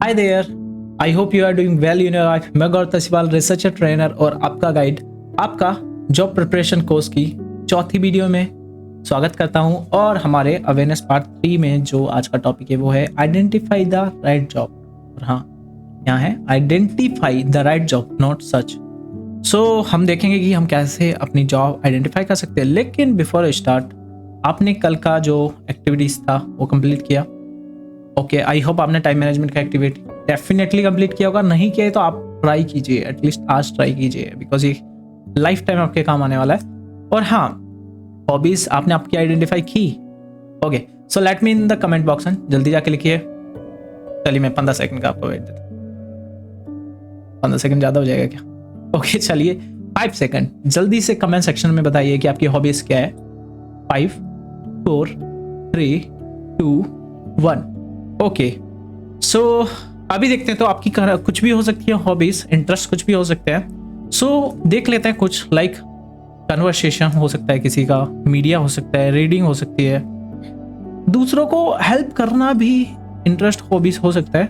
Hi there, I hope you are doing well in your life. मैं Gaurav Siwal, researcher trainer और आपका guide आपका job preparation course की चौथी वीडियो में स्वागत करता हूं। और हमारे अवेयरनेस पार्ट 3 में जो आज का टॉपिक है वो है आइडेंटिफाई द राइट जॉब। और हाँ, यहाँ है identify the right job, not such. So हम देखेंगे कि हम कैसे अपनी जॉब आइडेंटिफाई कर सकते हैं। लेकिन बिफोर स्टार्ट, आपने कल का जो एक्टिविटीज था वो कंप्लीट किया? ओके, आई होप आपने टाइम मैनेजमेंट का एक्टिविटी डेफिनेटली कंप्लीट किया होगा। नहीं किया है तो आप ट्राई कीजिए, एटलीस्ट आज ट्राई कीजिए, बिकॉज ये लाइफ टाइम आपके काम आने वाला है। और हाँ, हॉबीज आपने आपकी आइडेंटिफाई की? Okay, so let me in the comment box and जल्दी जाके लिखिए। चलिए मैं 15 सेकंड का आपको वेट देता हूँ। 15 सेकंड ज़्यादा हो जाएगा क्या? ओके चलिए 5 सेकंड जल्दी से कमेंट सेक्शन में बताइए कि आपकी हॉबीज क्या है। 5 4 3 2 1। ओके, सो अभी देखते हैं। तो आपकी कुछ भी हो सकती है हॉबीज, इंटरेस्ट कुछ भी हो सकते हैं। सो देख लेते हैं कुछ, लाइक कन्वर्सेशन हो सकता है किसी का, मीडिया हो सकता है, रीडिंग हो सकती है, दूसरों को हेल्प करना भी इंटरेस्ट हॉबीज हो सकता है।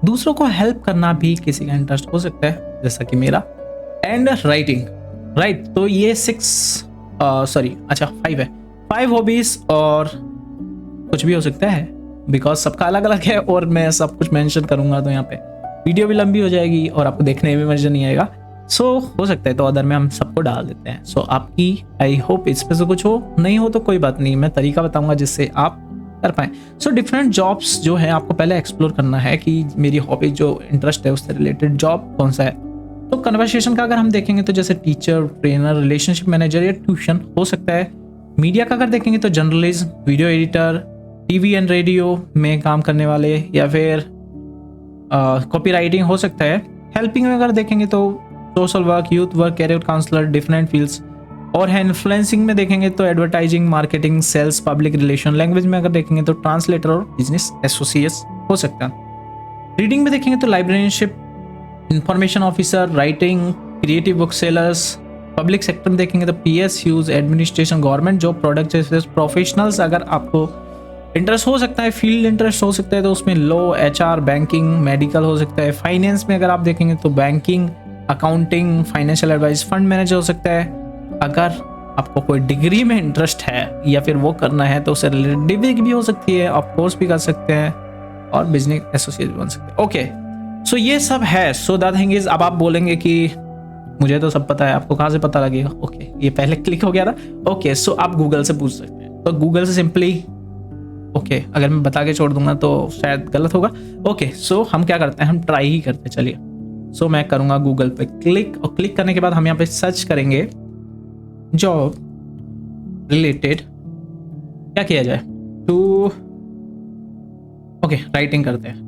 दूसरों को हेल्प करना भी किसी का इंटरेस्ट हो सकता है, जैसा कि मेरा। And writing, right. तो ये 5 है। 5 हॉबीज और कुछ भी हो सकता है, बिकॉज सबका अलग अलग है और मैं सब कुछ मेंशन करूंगा तो यहाँ पे वीडियो भी लंबी हो जाएगी और आपको देखने में मजा नहीं आएगा। सो हो सकता है तो अदर में हम सबको डाल देते हैं। सो आपकी आई होप इस पे से कुछ हो, नहीं हो तो कोई बात नहीं, मैं तरीका बताऊंगा जिससे आप कर पाए। सो डिफरेंट जॉब्स जो है आपको पहले एक्सप्लोर करना है कि मेरी हॉबी जो इंटरेस्ट है उससे रिलेटेड जॉब कौन सा है। तो कन्वर्सेशन का अगर हम देखेंगे तो जैसे टीचर, ट्रेनर, रिलेशनशिप मैनेजर या ट्यूशन हो सकता है। मीडिया का अगर देखेंगे तो journalism, video editor, TV and radio में काम करने वाले, या फिर कॉपी राइटिंग हो सकता है। हेल्पिंग में अगर देखेंगे तो social work, youth work, career counsellor, different fields. और है इन्फ्लुएंसिंग में देखेंगे तो advertising, marketing, sales, public relation. Language में अगर देखेंगे तो ट्रांसलेटर और बिजनेस एसोसिएट्स हो सकता है। रीडिंग में देखेंगे तो librarianship, information officer, writing, creative book sellers. Public sector में देखेंगे तो PSUs, administration, government job, product जैसे प्रोफेशनल्स अगर आपको इंटरेस्ट हो सकता है, फील्ड इंटरेस्ट हो सकता है तो उसमें लॉ, HR, बैंकिंग, मेडिकल हो सकता है। फाइनेंस में अगर आप देखेंगे तो banking, accounting, financial advice, fund manager हो सकता है। अगर आपको कोई डिग्री में इंटरेस्ट है या फिर वो करना है तो उससे रिलेटेड डिग्री भी हो सकती है, आप कोर्स भी कर सकते हैं और बिजनेस एसोसिएट बन सकते हैं। ओके, सो ये सब है। सो दैट थिंग इज, अब आप बोलेंगे कि मुझे तो सब पता है, आपको कहाँ से पता लगेगा? ओके, ये पहले क्लिक हो गया था। ओके, सो आप गूगल से पूछ सकते हैं। तो गूगल से सिंपली, ओके, अगर मैं बता के छोड़ दूंगा तो शायद गलत होगा। ओके, सो हम क्या करते हैं, हम ट्राई ही करते हैं। चलिए, सो मैं करूंगा गूगल पे क्लिक, और क्लिक करने के बाद हम यहाँ पे सर्च करेंगे जॉब रिलेटेड। क्या किया जाए? टू ओके, राइटिंग करते हैं।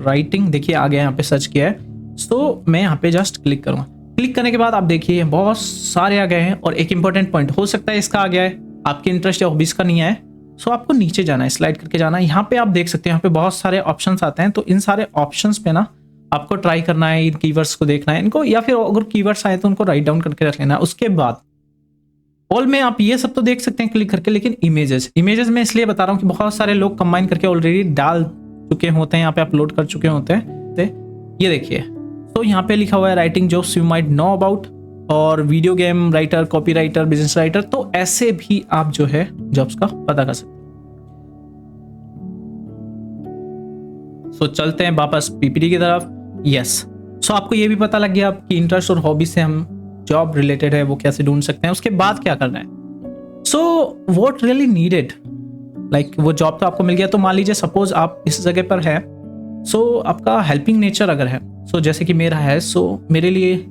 राइटिंग देखिए आ गया, यहाँ पे सर्च किया है। सो मैं यहाँ पे जस्ट क्लिक करूंगा। क्लिक करने के बाद आप देखिए बहुत सारे आ गए हैं। और एक इंपॉर्टेंट पॉइंट हो सकता है इसका आ गया है, आपके इंटरेस्ट या हॉबीज का नहीं है। सो आपको नीचे जाना है, स्लाइड करके जाना है। यहाँ पे आप देख सकते हैं, यहाँ पे बहुत सारे ऑप्शंस आते हैं। तो इन सारे ऑप्शंस पे ना आपको ट्राई करना है, इन कीवर्ड्स को देखना है इनको, या फिर अगर कीवर्ड्स आए तो उनको राइट डाउन करके रख लेना है। उसके बाद ऑल में आप ये सब तो देख सकते हैं क्लिक करके, लेकिन इमेजेस में इसलिए बता रहा हूँ कि बहुत सारे लोग कंबाइन करके ऑलरेडी डाल चुके होते हैं, यहाँ पे अपलोड कर चुके होते हैं। ये देखिए, तो यहाँ पे लिखा हुआ है writing jobs you might know about, और video game writer, copy writer, business writer. तो ऐसे भी आप जो है जॉब्स का पता कर सकते हैं। सो चलते हैं वापस PPT की तरफ। यस, सो आपको ये भी पता लग गया आपकी इंटरेस्ट और हॉबी से हम जॉब रिलेटेड है वो कैसे ढूंढ सकते हैं। उसके बाद क्या करना है? So what really needed, like वो जॉब तो आपको मिल गया, तो मान लीजिए सपोज आप इस जगह पर है। सो आपका हेल्पिंग नेचर अगर है, सो जैसे कि मेरा है, सो मेरे लिए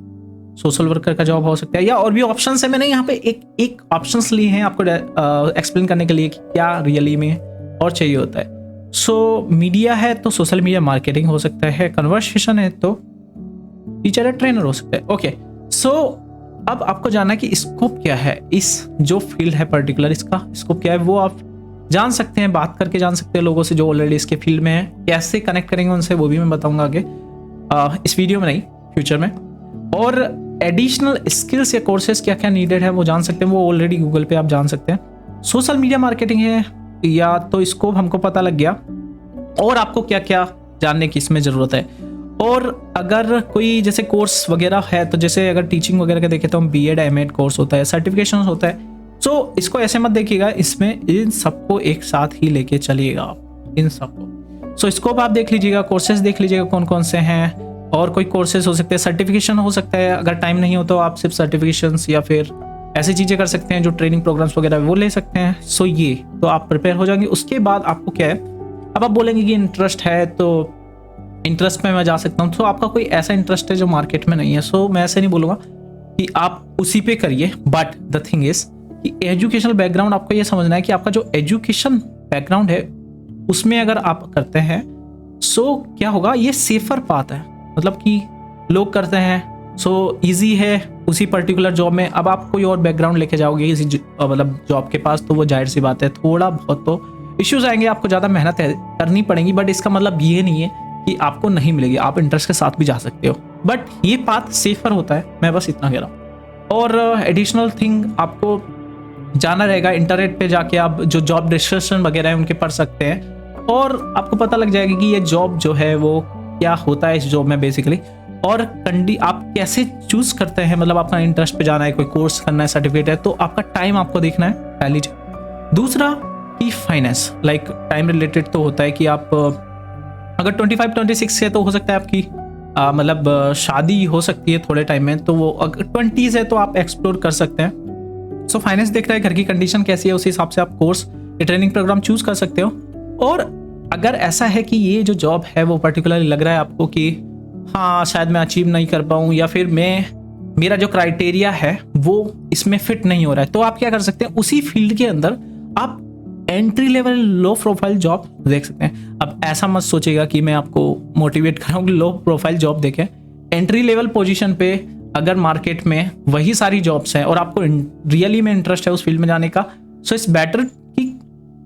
सोशल वर्कर का जॉब हो सकता है, या और भी ऑप्शंस है। मैंने यहाँ पे एक ऑप्शंस लिए हैं आपको एक्सप्लेन करने के लिए कि क्या रियली में और चाहिए होता है। सो मीडिया है तो सोशल मीडिया मार्केटिंग हो सकता है, कन्वर्सेशन है तो टीचर या ट्रेनर हो सकता है। ओके, सो अब आपको जानना है कि स्कोप क्या है, इस जो फील्ड है पर्टिकुलर, इसका स्कोप क्या है वो आप जान सकते हैं, बात करके जान सकते हैं लोगों से जो ऑलरेडी इसके फील्ड में है। कैसे कनेक्ट करेंगे उनसे वो भी मैं बताऊंगा आगे, इस वीडियो में नहीं, फ्यूचर में। और एडिशनल स्किल्स या कोर्सेज क्या क्या नीडेड है वो जान सकते हैं, वो ऑलरेडी गूगल पे आप जान सकते हैं। सोशल मीडिया मार्केटिंग है, या तो स्कोप हमको पता लग गया और आपको क्या क्या जानने की इसमें ज़रूरत है। और अगर कोई जैसे कोर्स वगैरह है, तो जैसे अगर टीचिंग वगैरह का देखें तो हम B.Ed M.Ed कोर्स होता है, सर्टिफिकेशन होता है। सो इसको ऐसे मत देखिएगा, इसमें इन सबको एक साथ ही लेके चलिएगा आप, इन सबको। सो स्कोप आप देख लीजिएगा, कोर्सेज देख लीजिएगा कौन कौन से हैं, और कोई कोर्सेज हो सकते हैं, सर्टिफिकेशन हो सकता है। अगर टाइम नहीं हो तो आप सिर्फ सर्टिफिकेशंस या फिर ऐसी चीज़ें कर सकते हैं, जो ट्रेनिंग प्रोग्राम्स वगैरह वो ले सकते हैं। सो ये तो आप प्रिपेयर हो जाएंगे। उसके बाद आपको क्या है, अब आप बोलेंगे कि इंटरेस्ट है तो इंटरेस्ट में मैं जा सकता हूँ, तो आपका कोई ऐसा इंटरेस्ट है जो मार्केट में नहीं है। सो मैं ऐसे नहीं बोलूँगा कि आप उसी पे करिए, बट द थिंग इज कि एजुकेशनल बैकग्राउंड आपको ये समझना है कि आपका जो एजुकेशन बैकग्राउंड है उसमें अगर आप करते हैं, सो क्या होगा, ये सेफर पाथ है। मतलब कि लोग करते हैं सो इजी है उसी पर्टिकुलर जॉब में। अब आप कोई और बैकग्राउंड लेके जाओगे इसी मतलब जॉब के पास, तो वो जाहिर सी बात है थोड़ा बहुत तो इश्यूज आएंगे, आपको ज़्यादा मेहनत करनी पड़ेगी। बट इसका मतलब ये नहीं है कि आपको नहीं मिलेगी, आप इंटरेस्ट के साथ भी जा सकते हो, बट ये पाथ सेफर होता है, मैं बस इतना कह रहा हूँ। और एडिशनल थिंग आपको जाना रहेगा, इंटरनेट पे जाके आप जो जॉब डिस्क्रिप्शन वगैरह है उनके पढ़ सकते हैं, और आपको पता लग जाएगा कि ये जॉब जो है वो क्या होता है इस जॉब में बेसिकली, और आप कैसे चूज करते हैं। मतलब आपका इंटरेस्ट पे जाना है, कोई कोर्स करना है, सर्टिफिकेट है, तो आपका टाइम आपको देखना है पहली चीज। दूसरा कि फाइनेंस, लाइक टाइम रिलेटेड तो होता है कि आप अगर 25-26 है तो हो सकता है आपकी मतलब शादी हो सकती है थोड़े टाइम में, तो वो अगर 20s है तो आप एक्सप्लोर कर सकते हैं। सो फाइनेंस देख रहा है, घर की कंडीशन कैसी है, उस हिसाब से आप कोर्स या ट्रेनिंग प्रोग्राम चूज कर सकते हो। और अगर ऐसा है कि ये जो जॉब है वो पर्टिकुलरली लग रहा है आपको कि हाँ शायद मैं अचीव नहीं कर पाऊँ, या फिर मेरा जो क्राइटेरिया है वो इसमें फिट नहीं हो रहा है, तो आप क्या कर सकते हैं, उसी फील्ड के अंदर आप entry level low profile job देख सकते हैं। अब ऐसा मत सोचेगा कि मैं आपको मोटिवेट कर रहा हूँ कि लो प्रोफाइल जॉब देखें। एंट्री लेवल पोजीशन पे अगर मार्केट में वही सारी जॉब्स हैं और आपको रियली में इंटरेस्ट है उस फील्ड में जाने का, सो इट्स बेटर कि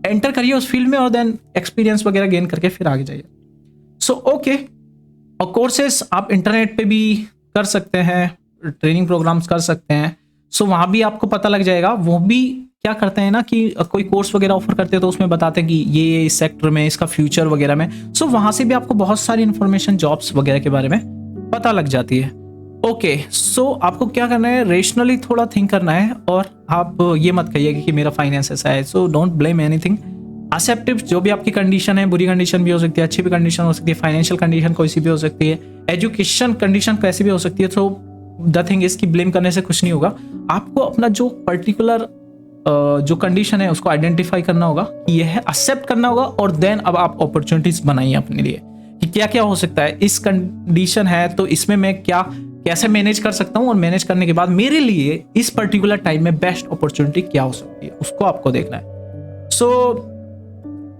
एंटर करिए उस फील्ड में और देन एक्सपीरियंस वगैरह गेन करके फिर आगे जाइए। सो ओके, और कोर्सेस आप इंटरनेट पे भी कर सकते हैं, ट्रेनिंग प्रोग्राम्स कर सकते हैं। सो वहाँ भी आपको पता लग जाएगा। वो भी क्या करते हैं ना कि कोई कोर्स वगैरह ऑफर करते हैं तो उसमें बताते हैं कि ये इस सेक्टर में, इसका फ्यूचर वगैरह में। सो वहाँ से भी आपको बहुत सारी इन्फॉर्मेशन जॉब्स वगैरह के बारे में पता लग जाती है। ओके, सो आपको क्या करना है, रेशनली थोड़ा थिंक करना है, और आप ये मत कहिएगा कि मेरा फाइनेंस ऐसा है। So don't blame anything. Acceptive जो भी आपकी कंडीशन है, बुरी कंडीशन भी हो सकती है, अच्छी भी कंडीशन हो सकती है, फाइनेंशियल कंडीशन कोई सी भी हो सकती है, एजुकेशन कंडीशन कैसी भी हो सकती है। तो द थिंग इज कि ब्लेम करने से कुछ नहीं होगा। आपको अपना जो पर्टिकुलर जो कंडीशन है उसको आइडेंटिफाई करना होगा कि यह है, एक्सेप्ट करना होगा, और देन अब आप अपॉर्चुनिटीज बनाइए अपने लिए कि क्या क्या हो सकता है। इस कंडीशन है तो इसमें मैं क्या कैसे मैनेज कर सकता हूँ, और मैनेज करने के बाद मेरे लिए इस पर्टिकुलर टाइम में बेस्ट अपॉर्चुनिटी क्या हो सकती है, उसको आपको देखना है। सो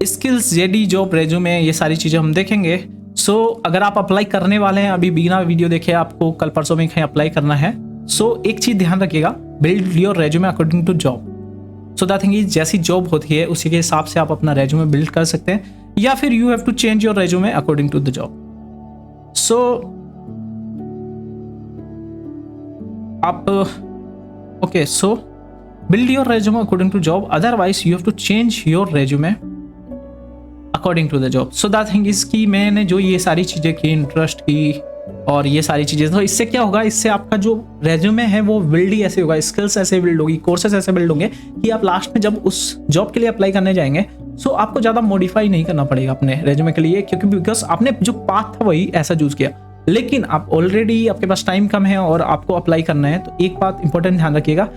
स्किल्स, जेडी, जॉब, रेज्यूमे, ये सारी चीज़ें हम देखेंगे। सो अगर आप अप्लाई करने वाले हैं, अभी बिना वीडियो देखे आपको कल परसों में कहीं अप्लाई करना है, सो एक चीज़ ध्यान रखिएगा, build your resume according to job. So that thing is जैसी जॉब होती है उसी के हिसाब से आप अपना रेज्यूमे बिल्ड कर सकते हैं, या फिर you have to change your resume according to the job. So आप okay, so build your resume according to job, otherwise you have to change your resume according to the job. So that thing is कि मैंने जो ये सारी चीज़ें की, interest की और ये सारी चीज़ें, तो इससे क्या होगा, इससे आपका जो रेज्यूमे है वो बिल्ड ही ऐसे होगा, स्किल्स ऐसे बिल्ड होगी, कोर्सेस ऐसे बिल्ड होंगे कि आप लास्ट में जब उस जॉब के लिए अप्लाई करने जाएंगे, सो आपको ज़्यादा मॉडिफाई नहीं करना पड़ेगा अपने रेज्यूमे के लिए, क्योंकि बिकॉज आपने जो पाथ था वही ऐसा चूज किया। लेकिन आप ऑलरेडी, आपके पास टाइम कम है और आपको अप्लाई करना है, तो एक बात इंपॉर्टेंट ध्यान रखिएगा,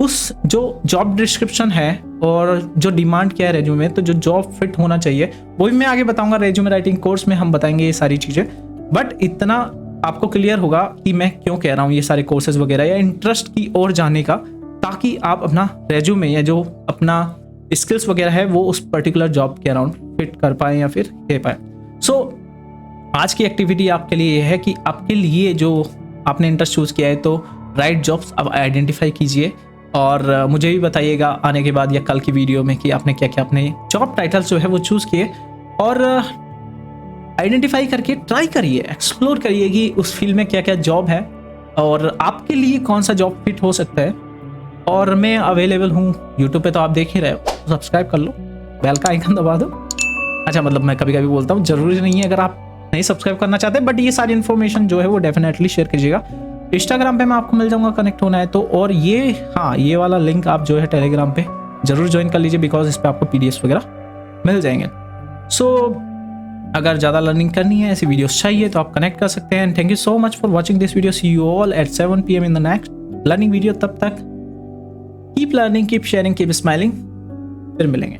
उस जो जॉब डिस्क्रिप्शन है और जो डिमांड क्या है रेज्यूमे में, तो जो जॉब फिट होना चाहिए वो भी मैं आगे बताऊंगा। रेज्यूमे राइटिंग कोर्स में हम बताएंगे ये सारी चीज़ें, बट इतना आपको क्लियर होगा कि मैं क्यों कह रहा हूँ ये सारे कोर्सेज वगैरह या इंटरेस्ट की ओर जाने का, ताकि आप अपना रेज्यूमे या जो अपना स्किल्स वगैरह है वो उस पर्टिकुलर जॉब के अराउंड फिट कर पाए या फिर कह पाए। सो आज की एक्टिविटी आपके लिए ये है कि आपके लिए जो आपने इंटरेस्ट चूज़ किया है, तो राइट जॉब्स अब आइडेंटिफाई कीजिए, और मुझे भी बताइएगा आने के बाद या कल की वीडियो में कि आपने क्या क्या अपने जॉब टाइटल्स जो है वो चूज़ किए, और आइडेंटिफाई करके ट्राई करिए, एक्सप्लोर करिए कि उस फील्ड में क्या क्या जॉब है और आपके लिए कौन सा जॉब फिट हो सकता है। और मैं अवेलेबल हूँ यूट्यूब पे, तो आप देख ही रहे हो, सब्सक्राइब कर लो बेल का आइकन दबा दो। अच्छा मतलब मैं कभी कभी बोलता हूँ, जरूरी नहीं है अगर आप नहीं सब्सक्राइब करना चाहते, बट ये सारी इन्फॉर्मेशन जो है वो डेफिनेटली शेयर कीजिएगा। इंस्टाग्राम पे मैं आपको मिल जाऊंगा कनेक्ट होना है तो, और ये हाँ ये वाला लिंक आप जो है टेलीग्राम पे जरूर ज्वाइन कर लीजिए, बिकॉज इस पर आपको पीडीएफ वगैरह मिल जाएंगे। सो अगर ज़्यादा लर्निंग करनी है, ऐसी वीडियोस चाहिए तो आप कनेक्ट कर सकते हैं। Thank you so much for watching this video. See you all at 7 PM in the next learning video. तब तक keep learning, keep sharing, keep smiling. फिर मिलेंगे।